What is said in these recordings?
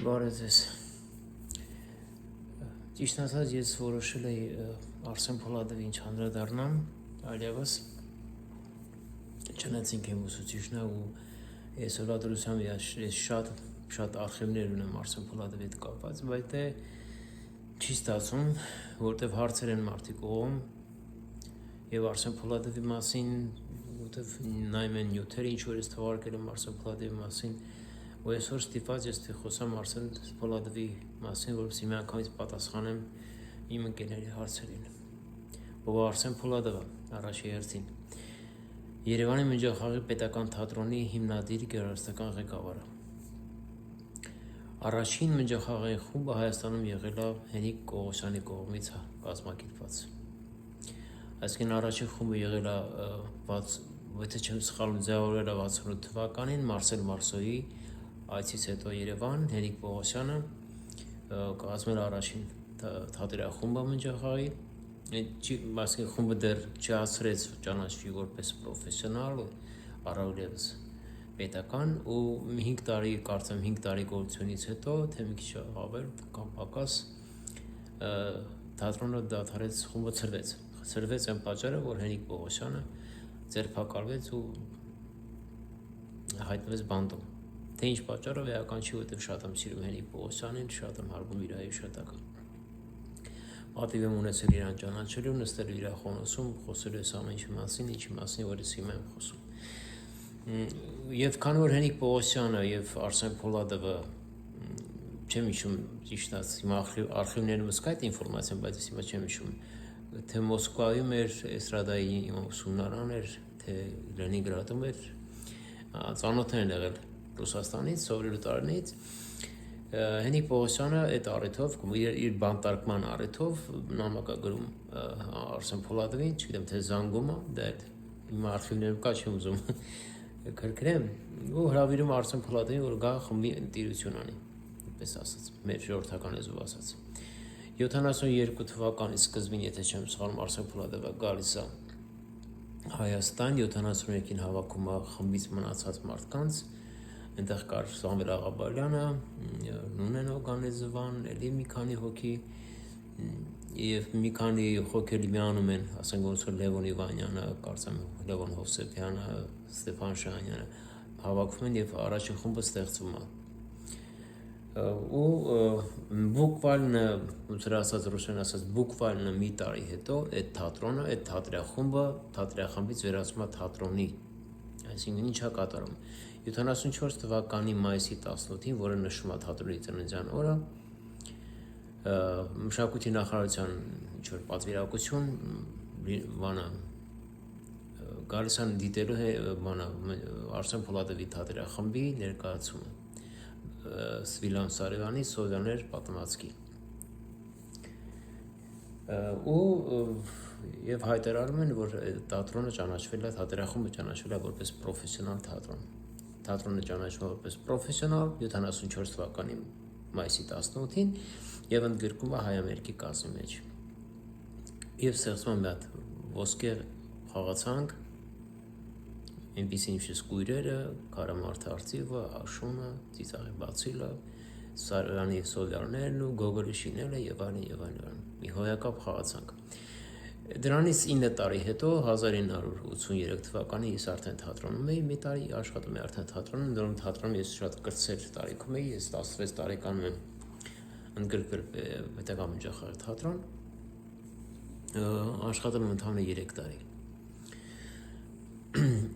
Բարև ձեզ։ Ճիշտ ասած, ես որոշել էի Արսեն Փոլադովին չանդրադառնամ, այլևս չնայած իմ ուսուցիչն է ու ես ուրախությամբ ես շատ արխիվներ ունեմ Արսեն Փոլադովի հետ կապված, բայց դե չի ստացվում, որտեվ հարցեր են մարդիկ ուղղում եւ Արսեն Փոլադովի մասին, որտեվ նայում են նյութերը, ինչ որ ես թվարկել եմ Արսեն Փոլադովի մասին, ու այսօր ստիպված ես թե խոսամ Արսեն Փոլադովի մասին, որովհետեւ մի անգամից պատասխանեմ իմ ընկերների հարցերին։ Ով Արսեն Փոլադովը առաջի հերթին Երևանի Մնջախաղի պետական թատրոնի հիմնադիր գեղարվեստական ղեկավարը։ Առաջին Մնջախաղի խումբը Հայաստանում եղել է Հենիկ Կողոսյանի կողմից կազմակերպված։ Այսինքն առաջին խումբը եղել է եթե չեմ սխալվում, ձևավորվել է 68 թվականին Մարսել Մարսոյի այցից հետո Երևան Հենիկ Պողոսյանը կազմել առաջին թատերախումբը Մնջախաղի, այսինքն խումբը դեռ չհասցրեց ճանաչվի որպես պրոֆեսիոնալ, առավելևս պետական ու 5 տարի, կարծեմ 5 տարի գոյությունից հետո, թե մի քիչ ավել կամ պակաս թատրոնը դադարեց, խումբը ցրվեց այն պատճառը, որ Հենիկ Պողոսյանը ձերբակալվեց ու հայտնվեց բանտում։ Թե ինչ պատճառով էական չի, որտեղ շատ եմ սիրում Հենիկ Պողոսյանին, շատ եմ հարգում իր հիշատակը։ Պատիվ եմ ունեցել իրան ճանաչելու, նստել իր խոնոսում, խոսելու այս ամեն ինչի մասին, ինչի մասին, որ ես հիմա եմ խոսում։ Եվ քանի որ Հենիկ Պողոսյանը եւ Արսեն Փոլադովը չեմ հիշում ճիշտ ասած, հիմա արխիվներում կա այդ ինֆորմացիան, բայց ես հիմա չեմ հիշում, թե Մոսկվայում էր էստրադայի ուսումնարան էր, թե Լենինգրադում էր, ծանոթ են եղել Ռուսաստանից, սովորելու տարիներից, Հենիկ Պողոսյանը այդ առիթով, իր բանտարկման առիթով նամակ է գրում Արսեն Փոլադովին, չգիտեմ թե զանգում է, դա այդ իմ արխիվներում կա, չեմ ուզում քրքրեմ, ու հրավիրում Արսեն Փոլադովին, որ գա խմբի ընտիրություն անի, այդպես ասած, մեր ժողովրդական լեզվով ասած։ 72 թվականի սկզբին, եթե չեմ սխալվում, Արսեն Փոլադովը գալիս է Հայաստան, 73-ին հավաքում է խմբից մնացած մարդկանց, այնտեղ կար Սամվել Աղաբալյանը, Նունեն Օգանեզովան, էլի մի քանի հոգի եւ մի քանի հոգի միանում են, ասենք ոնց որ Լևոն Իվանյանը, կարծեմ Լևոն Հովսեփյանը, Ստեփան Շահյանը հավաքում են եւ առաջին խումբը ստեղծվում է։ Ու բուկվալնը, ոնց որ ասած ռուսերեն ասած, բուկվալնը մի տարի հետո այդ թատրոնը, այդ թատրախմբից վերածվում է թատրոնի, այսինքն ինչ է կատարում։ 74 թվականի մայիսի 18-ին, որը նշվում է թատրոնի ծննդյան օրը, մշակույթի նախարարության ինչ որ պատվիրակություն բանը գալիս են դիտելու Արսեն Փոլադովի թատրախմբի ներկայացումը Սվիլան Սարևյանի Սովյաներ պատմվածքի եւ հայտարարում են, որ թատրոնը ճանաչվել է, թատերախումբը ճանաչվել է որպես պրոֆեսիոնալ թատրոն։ Թատրոնը ճանաչվել է որպես պրոֆեսիոնալ 74 թվականի մայիսի 18-ին եւ ընդգրկում է հայամերկի կազմի մեջ։ Եվ ստեղծվում է մի հատ ոսկե խաղացանկ, այնպիսի ինչպես կույրերը, Կարամարթ Արծիվը, Աշունը, Ծիծաղի Բացիլը, Սարյանի Սովյաններն ու Գոգոլի Շինելը եւ այլն, մի հոյակապ խաղացանկ։ Դրանից 9 տարի հետո 1983 թվականին ես արդեն թատրոնում էի, մի տարի աշխատում էի արդեն թատրոնում, դրոն թատրոնում ես շատ կրտսեր տարիքում էի, ես 16 տարեկանում եմ ընդգրկվել պետական Մնջախաղի թատրոն, աշխատում եմ ընդամենը 3 տարի։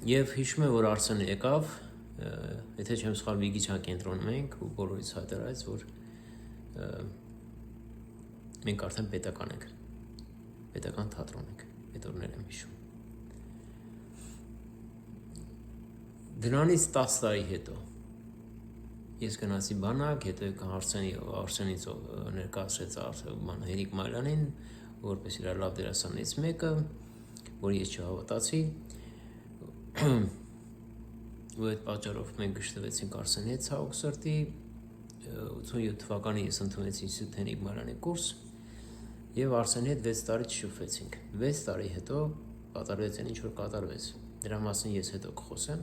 Եվ հիշում եմ, որ Արսենը եկավ, եթե չեմ սխալվում, Իգիթյան կենտրոնում էինք ու բոլորից հայտարարեց, որ մենք արդեն պետական ենք, պետական թատրոն ենք, այդ օրներ եմ հիշում։ Դրանից 10 տարի հետո ես գնացի բանակ, հետո Արսենից ներկայացրեց Հենիկ Մայլյանին, որպես իր լավ դերասաններից մեկը, որ ես չհավատացի, ու այդ պատճառով մենք գշտվեցինք Արսենի հետ ցավոք սրտի, 87 թվականին ես ընդունեցի Ինստիտուտ Հենիկ Մայլյանի կուրս եւ Արսենի հետ 6 տարի չշփվեցինք։ 6 տարի հետո կատարվեց այն ինչ որ կատարվեց։ Դրա մասին ես հետո կխոսեմ։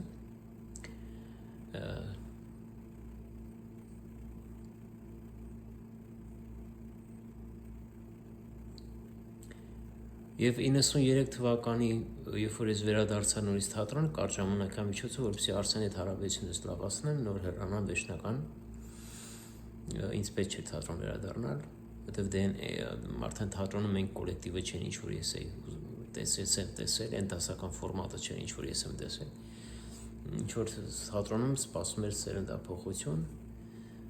Եվ 93 թվականի, երբ որ ես վերադարձա նորից թատրոն, կար ժամանակամիջոցը, որպեսզի Արսենի հետ հարաբերությունս լավացնեմ, նոր հեռանամ վերջնական, ինձ պետք չէր թատրոն վերադառնալ, որտեվ արդեն թատրոնը մենք կոլեկտիվը չէր, ինչ որ ես էի տեսել, այն դասական ֆորմատը չէր, ինչ որ ես եմ տեսել, ինչ որ թատրոնում սպասում էր սերնդափոխություն,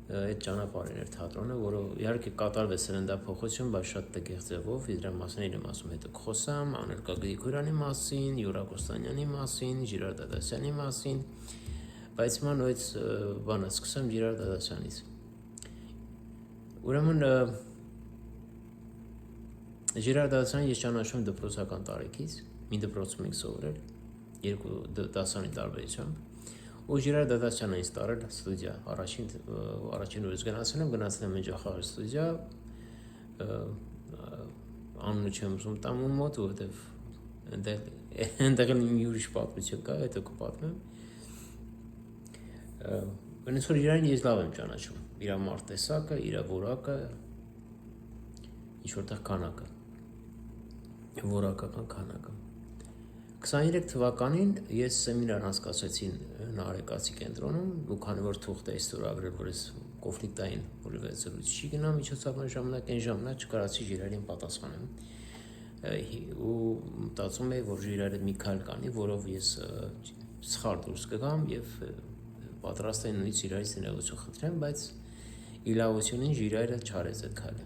այդ ճանապարհն էր թատրոնը, որը իհարկե կատարվեց սերնդափոխություն, բայց շատ տգեղ ձևով, դրա մասին եմ ասում, հետո կխոսամ Անելկա Գրիգորյանի մասին, Յուրա Կոստանյանի մասին, Ժիրար Դադասյանի մասին, բայց հիմա նույնիսկ բանը սկսեմ Ժիրար Դադասյանից։ Ուրեմն Ժիրար Դադասյանին ես ճանաչում դպրոցական տարիքից, մի դպրոցում ենք սովորել, երկու դասարանի տարբերությամբ, ու Ժիրար Դադասյանը ինձ տարել ստուդիա, առաջին օրից գնացել եմ Մեջախաղեր ստուդիա, անունը չեմ ուզում տամ ու մոտ, որովհետև այնտեղ մի ուրիշ պատմություն կա, հետո կպատմեմ։ Ոնց որ Ժիրարին ես լավ եմ ճանաչում, իր մարտեսակը, իր որակը, ինչ որտեղ քանակը, որակական քանակը։ 23 թվականին ես սեմինար անցկացրեցի Նարեկացի կենտրոնում, ու քանի որ թուղթ էի ստորագրել, որ ես կոնֆլիկտային որևէ զրույց չի գնա միջոցառման ժամանակ, այն ժամանակ չկարացի Ժիրարին պատասխանեմ։ Ու մտածում էի, որ Ժիրարը մի քայլ կանի, որով ես սխալ դուրս կգամ եւ պատրաստ եմ նույնիսկ Ժիրարից ներողություն խնդրեմ, բայց իլավությունին Ժիրարը չարեց այդ քայլը։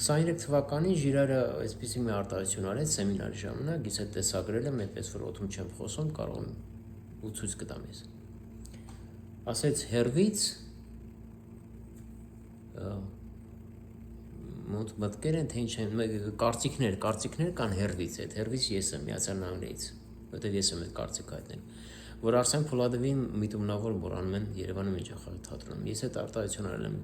23 թվականին Ժիրարը այսպիսի մի արտահայտություն արեց սեմինարի ժամանակ, ես այդ տեսագրել եմ, այդպես որ օդում չեմ խոսում, կարող եմ ու ցույց կտամ ես։ Ասեց հերվից մտքեր են, թե ինչ են, կարծիքներ կան հերվից, այդ հերվից ես եմ Միացյալ Նահանգներից, որտեղ ես եմ այդ կարծիքը հայտնել, որ Արսեն Փոլադովին միտումնավոր մոռանում են Երևանի Մեջախաղեր թատրոնում։ Ես այդ արտահայտություն արել եմ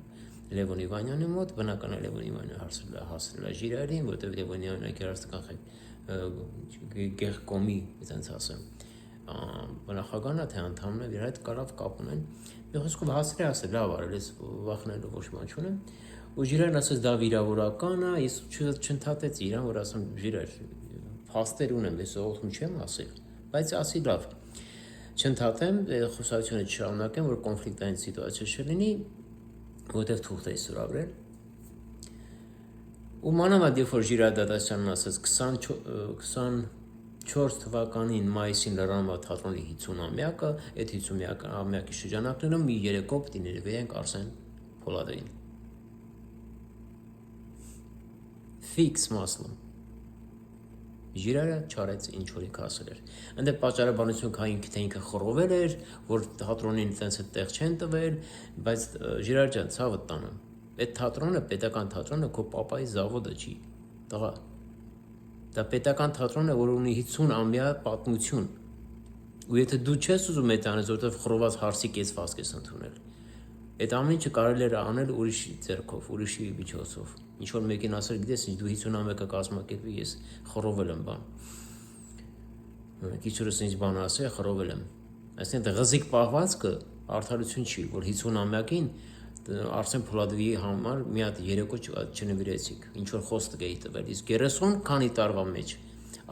Լևոն Իվանյանի մոտ, բնական է Լևոն Իվանյանը հասրել է Ժիրարին, որտեղ Լևոն Իվանյանը գերաստական գեղկոմի, այդպես ասեմ, բնախագանա թե անդամն է, իր հետ կարավ կապ ունեն։ Մի խոսքով հասրել, լավ արել, ես վախնելու ոչ բան չունեմ։ Ու Ժիրարն ասեց դա վիրավորական է, ես չընդհատեցի իրան, որ ասեմ Ժիրար, փաստեր ունեմ, ես օգնում չեմ ասել, բայց ասի լավ։ Չընդհատեմ, խոսակցությունը չշարունակեմ, որ կոնֆլիկտային սիտուացիա չլինի, որտեղ թուղթ էի ստորագրել։ Ու մանավանդ երբ որ Ժիրար Դադասյանն ասեց 24 թվականին մայիսին լրանվա թատրոնի 50-ամյակը, այդ 50-ամյակի շրջանակներում մի երեկո պիտի ներվեինք Արսեն Փոլադովին։ Ֆիքս մասլում։ Ժիրարը չարեց ինչ որ ինքը ասել էր։ Այնտեղ պատճառաբանություն կա ինքը խռովել էր, որ թատրոնին այդպես տեղ չեն տվել, բայց Ժիրար ջան, ցավը տանը։ Այդ թատրոնը, պետական թատրոնը քո պապայի զավոդը չի, տղա։ Դա պետական թատրոնն է, որ ունի 50-ամյա պատմություն։ Ու եթե դու չես ուզում այդ անես, որովհետև խռոված հարսի կեցվածք ես ընդունել, այդ ամեն ինչը կարելի էր անել ուրիշի ձեռքով, ուրիշի միջոցով։ Ինչ որ մեկին ասել, գիտես, դու 50-ամյակը կազմակերպի, ես խռովել եմ բան։ Քիչուրս ինձ բան ասել, խռովել եմ։ Այսինքն ղզիկ պահվածքը արդարություն չի, որ 50-ամյակին Արսեն Փոլադովի համար մի հատ երեկո չնվիրեցիք, ինչ որ խոսք էի տվել, իսկ 30 քանի տարվա մեջ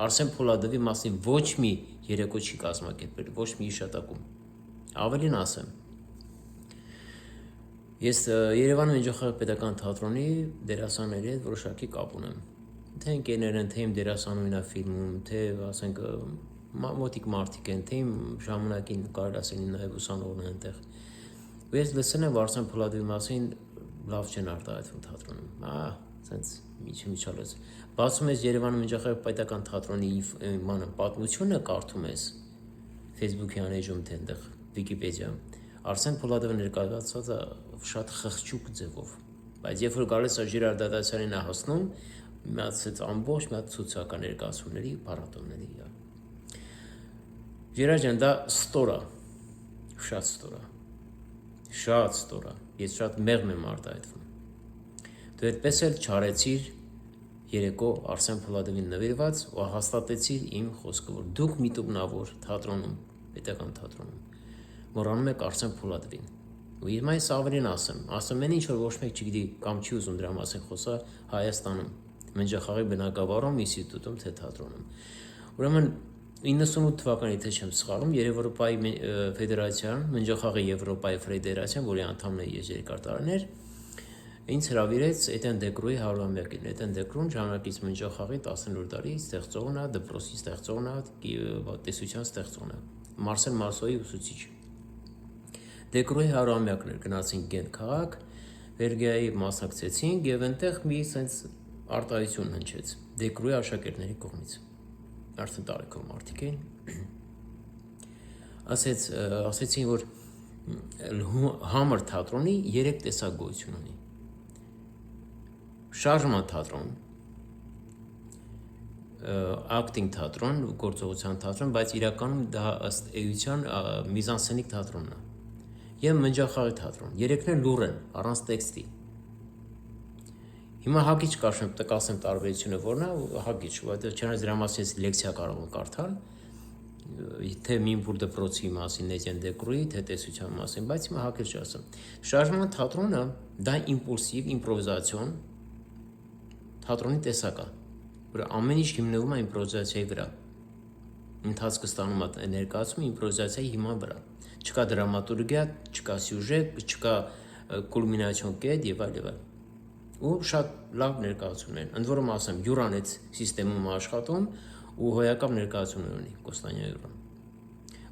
Արսեն Փոլադովի մասին ոչ մի երեկո չի կազմակերպել, ոչ մի հիշատակում։ Ավելին ասեմ, ես Երևանի Մեջախաղեր պետական թատրոնի դերասանների հետ որոշակի կապ ունեմ։ Թե ընկերներ են, թե իմ դերասանուհին է ֆիլմում, թե ասենք մոտիկ մարդիկ են, թե իմ ժամանակին կարելի ասել նաև ուսանողներ են այնտեղ։ Ու ես լսել եմ Արսեն Փոլադովի մասին լավ չեն արտահայտվում թատրոնում։ Սենց միջալոց։ Բացում ես Երևանի Մեջախաղեր պետական թատրոնի պատմությունը կարդում ես Facebook-ի անեջում թե այնտեղ Wikipedia։ Արսեն Փոլադովը ներկայացված է շատ խղճուկ ձևով, բայց երբ որ գալիս է Ժիրար Դադասյանին հասնում, մի հատ ամբողջ մի հատ ցուցակա ներկայացումների, փառատոների։ Ժիրար ջան, դա ստոր է, շատ ստոր է, շատ ստոր է, ես շատ մեղմ եմ արտահայտվում։ Դու այդպես էլ չարեցիր երեկո Արսեն Փոլադովին նվիրված ու հաստատեցիր իմ խոսքը, որ դուք միտումնավոր թատրոնում, պետական թատրոնում մոռանում եք Արսեն Փոլադովին։ Ու հիմա ես ավելին ասեմ այն ինչ որ ոչ մեկ չգիտի կամ չի ուզում դրա մասին խոսա Հայաստանում, Մնջախաղի բնակավարում, ինստիտուտում, թե թատրոնում։ Ուրեմն 98 թվականի թե չեմ սխալվում, Եվրոպայի ֆեդերացիան, Մնջախաղի Եվրոպայի ֆեդերացիան, որի անդամն է ես երկար տարիներ, ինձ հրավիրեց Էտեն Դեկրուի 100-ամյակին։ Էտեն Դեկրուն ժամանակից մնջախաղի 19-րդ դարի ստեղծողն է, դպրոցի ստեղծողն է, տեսության ստեղծողն է, Մարսել Մարսոյի ուսուցիչ։ Դեկրուի 100-ամյակն էր, գնացինք Գենտ քաղաք, Բելգիայի մասնակցեցինք եւ այնտեղ մի sense արտահայտություն հնչեց Դեկրուի աշակերտների կողմից։ Արդեն տարեկան մարդիկ էին։ Ասեցին, որ համր թատրոնի 3 տեսակ գոյություն ունի։ Շարժման թատրոն, acting թատրոն, գործողության թատրոն, բայց իրականում դա ըստ էության միզանսցենիկ թատրոնն է։ Եվ մնջախաղի թատրոն։ Երեքն էլ լուռ են, առանց տեքստի։ Հիմա հագիչ կասեմ տարբերությունը որն է, հագիչ, որովհետև չնայած դրա մասին լեկցիա կարող եմ կարդալ, թե Մինպուր դպրոցի մասին, Էտեն Դեկրուի, թե տեսության մասին, բայց հիմա հագիչ ասեմ։ Շարժման թատրոնը դա իմպուլսիվ, իմպրովիզացիոն թատրոնի տեսակ է, որ ամեն ինչ հիմնվում է իմպրովիզացիայի վրա։ Ընթացքը ստանում է ներկայացումը իմպրովիզացիայի հիման վրա։ Չկա դրամատուրգիա, չկա սյուժե, չկա կուլմինացիոն կետ եւ այլ եւ այլ։ Ու շատ լավ ներկայացումներ։ Ընդ որում ասեմ, յուրան այդ համակարգում աշխատում ու հոյակապ ներկայացումներ ունի Կոստանյա յուրան։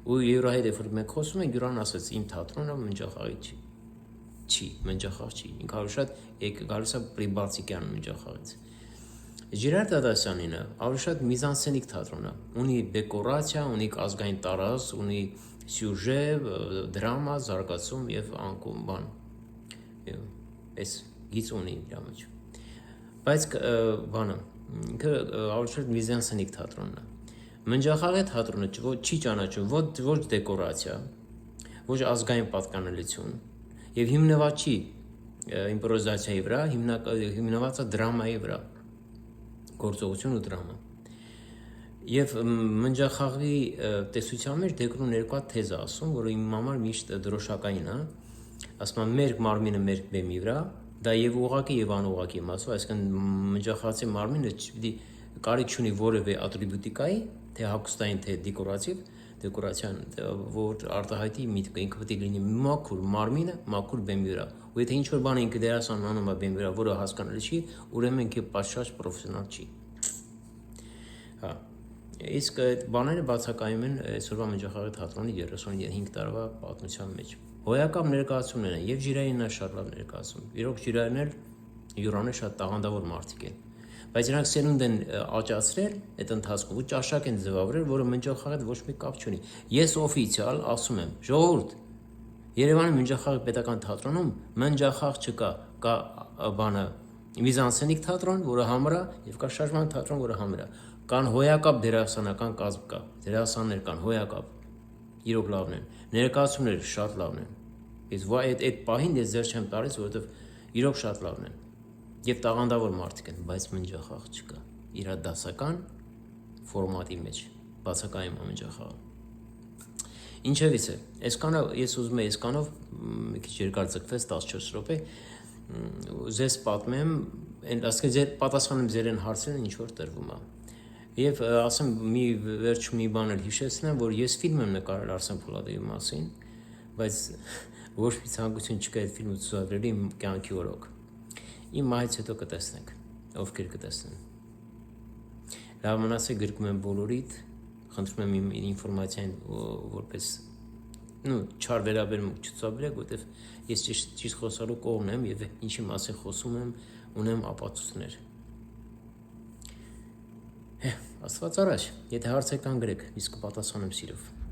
Ու յուրայի հետ որ մենք խոսում ենք, յուրան ասաց իմ թատրոնը մնջախաղի չի, մնջախաղ չի։ Ինքը ավելի շատ գալիս է Պրիբալտիկյան մնջախաղից։ Ժիրար Դադասյանինը ավելի շատ միզանսցենիկ թատրոն է։ Ունի դեկորացիա, ունի ազգային տարազ, ունի սյուժե, դրամա, զարգացում եւ անկում բան։ Էս գիծ ունի իր մեջ։ Բայց բանը, ինքը ավելի շատ միզանսցենիկ թատրոնն է։ Մնջախաղի թատրոնը չի ճանաչում ոչ դեկորացիա, ոչ ազգային պատկանելություն եւ հիմնված չի իմպրովիզացիայի վրա, հիմնված է դրամայի վրա, գործողություն ու դրամա։ Եվ մնջախաղի տեսության մեջ Դեկրուն երկու հատ թեզ է ասում, որը իմ համար միշտ դրոշակային է, ասում է մեր մարմինը մեր բեմի վրա, դա եւ ուղղակի եւ անուղղակի եմ ասում, այսինքն մնջախաղացի մարմինը կարիք չունի որևէ ատրիբուտիկայի, թե հագուստային, թե դեկորացիան, որ արտահայտի միտքը, ինքը պետք է լինի մաքուր մարմինը, մաքուր բեմի վրա։ Ու եթե ինչ-որ բան ինքը դերասանն անում է բեմի վրա, որը հասկանալի չի, ուրեմն ինքը պատշաճ պրոֆեսիոնալ չի։ Հա։ Իսկ այդ բաները բացակայում են այսօրվա մնջախաղի թատրոնի 35 տարվա պատմության մեջ։ Հոյակապ ներկայացումներ են եւ Ժիրայինն է շատ լավ ներկայացում։ Իրոք Ժիրայինն էլ յուրանը շատ տաղանդավոր մարդիկ են։ Բայց նրանք սերունդ են աճացրել այդ ընթացքում ու ճաշակ են ձևավորել, որը մնջախաղի հետ ոչ մի կապ չունի։ Ես օֆիցիալ ասում եմ, ժողովուրդ, Երևանի մնջախաղի պետական թատրոնում մնջախաղ չկա, կա բանը միզանսցենիկ թատրոն, որը համր է, եւ կա շարժման թատրոն, որը համր է։ Կան հոյակապ դերասանական կազմ կա, դերասաններ կան հոյակապ, իրոք լավն են, ներկայացումները շատ լավն են։ Ես այդ պահին ես ձեր չեմ տալիս, որովհետեւ իրոք շատ լավն են։ Եվ տաղանդավոր մարդիկ են, բայց մնջախաղ չկա։ Իր դասական ֆորմատի մեջ բացակայում է մնջախաղը։ Ինչևից է, այսքանը ես ուզում եմ այսքանով մի քիչ երկար ձգվեց 14 րոպե, ձեզ պատմեմ, ասենք ձեր պատասխանեմ ձեր այն հարցերին, ինչ որ տրվում է։ Եվ ասեմ մի վերջ մի բան էլ հիշեցնեմ, որ ես ֆիլմ եմ նկարել Արսեն Փոլադովի մասին, բայց ոչ մի ցանկություն չկա այդ ֆիլմը ցուցադրելու իմ կյանքի օրոք։ Իմ մահից հետո կտեսնենք, ովքեր կտեսնեն։ Լավ մնացեք, գրկում եմ բոլորիդ, խնդրում եմ իմ ինֆորմացիան որպես չար վերաբերմունք չցուցաբերեք, որովհետև ես ճիշտ խոսալու կողմն եմ եւ ինչի մասին խոսում եմ, ունեմ ապացույցներ։ Աստված առաջ, եթե հարց եք անգրեք, իսկ կպատասխանեմ սիրով։